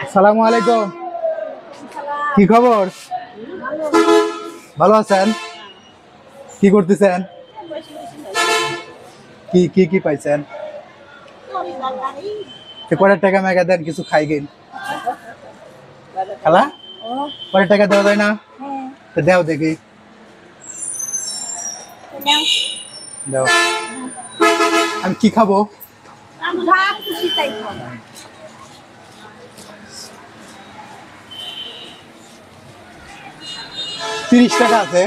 আসসালামু আলাইকুম। কি খবর? ভালো আছেন? কি করতেছেন? কি কি কি পাইছেন? কয়টা টাকা মেগা দেন, কিছু খাই গেন খালা? কয়টা টাকা দেওয়া যায় না? তো দেও দেখি, দাও। আমি কি খাবো? 30 টাকা আছে,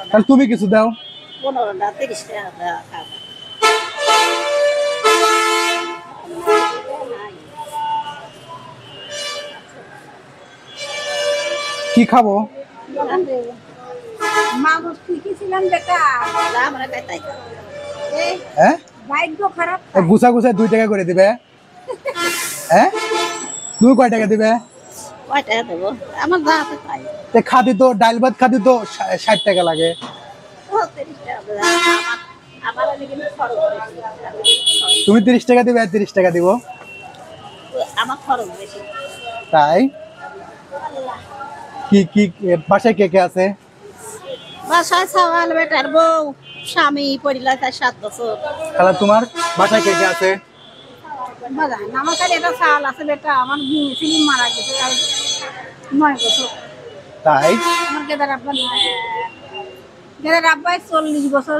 তাহলে তুমি কিছু দাও। 15 না 30 টাকা। কি খাবো? গুছা গুছা 2 টাকা করে দিবে। হ্যাঁ, তুমি কয় টাকা দিবে? খাদি তো ডাল ভাত খাদি তো 60 টাকা লাগে। তুমি 30 টাকা দিবে, 30 টাকা দিব। আমার খরচ বেশি। তাই কি কি বাসায় কে কে আছে? বাসায় সওয়াল বেটার বউ, স্বামী, পরিলা 7 বছর। খালা তোমার বাসায় কে কে আছে? আমার কাছে এটা চাল আছে বেটা, আমার ফিলিম মারা গেছে 9 বছর। তাই আমার গেদার আব্বা নাই, গেদার আব্বা 40 বছর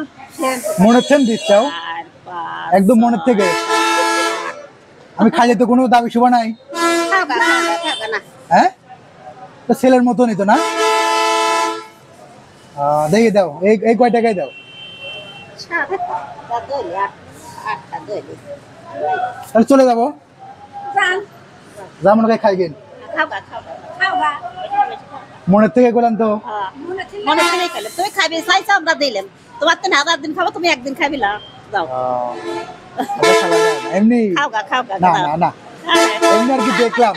মনে থেন দিচ্ছাও একদম মনের থেকে। আমি খাইলে তো কোনো দাবি শুভ নাই। হ্যাঁ, তো ছেলের মতনই তো না। দেখি দাও, এই কয় টাকায় দাও। তাহলে চলে যাবো, যা মনে খাই গেন। মনের থেকে করলাম তো। তুমি খাবি চাইছো, আমরা দিলাম। তোমার 3000 দিন খাবো, তুমি একদিন খাবি না। দাও এমনি খাওগা খাওগা। না না না, এমনি আর কি দেখলাম,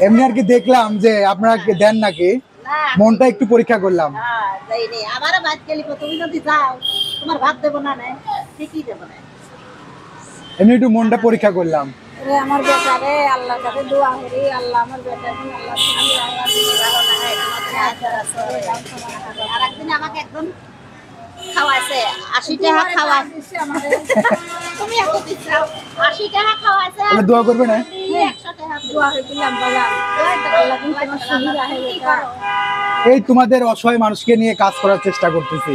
এমনি আর কি দেখলাম যে আপনারা দেন নাকি, মনটা একটু পরীক্ষা করলাম। আমারও ভাত খেলি, তুমি যদি যাও তোমার ভাত দেবো না, ঠিকই দেবো না। এমনি একটু মনটা পরীক্ষা করলাম। আমার বেটা রে, আল্লাহর কাছে দোয়া করি, আল্লাহ আমার বেটা আর একদিন আমাকে একদম খাওয়াইছে 80 টাকা খাওয়াইছে আমাদের। তুমি এত দিছাও 80 টাকা খাওয়াইছে, তাহলে দোয়া করবে না? 100 টাকা দোয়া হইছিলাম বলা। আল্লাহ তুমি তোমার সুবিধা হয়ে গেছে। এই তোমাদের অসহায় মানুষকে নিয়ে কাজ করার চেষ্টা করতেছি।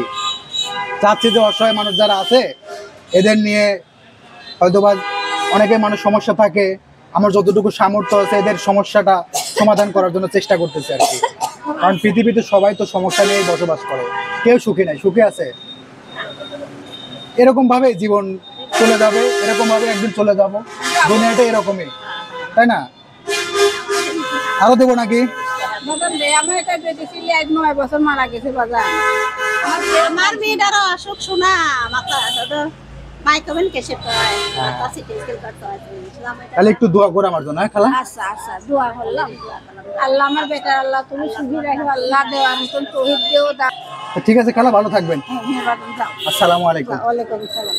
চাচ্ছি যে অসহায় মানুষ যারা আছে এদের নিয়ে, হয়তোবা অনেকে মানুষ সমস্যা থাকে, আমার যতটুকু সামর্থ্য আছে এদের সমস্যাটা সমাধান করার জন্য চেষ্টা করতেছি আর কি। কারণ পৃথিবীতে সবাই তো সমস্যা নিয়ে বসবাস করে, কেউ সুখী নাই। সুখী আছে, এরকম ভাবে জীবন চলে যাবে, এরকম ভাবে একদিন চলে যাব। দুনিয়াটা এরকমই, তাই না? আরো দেবো নাকি? আমার এটা বেঁচেছিলি 9 বছর মারা গেছে বাজার। আমার মেয়েটারও অসুখ শোনা, মাথা মাইক্রোভেন কেসে পায়, মাথা সিটি স্ক্যান করতে হয়। তাহলে একটু দোয়া করো আমার জন্য, খালা। আচ্ছা আচ্ছা, দোয়া করলাম। আল্লাহ আমার বেটা, আল্লাহ তুমি সুখী রাখো, আল্লাহ দেওয়ার মতন তৌফিক দিও। ঠিক আছে খালা, ভালো থাকবেন। হ্যাঁ, আসসালামু আলাইকুম। ওয়ালাইকুম আসসালাম।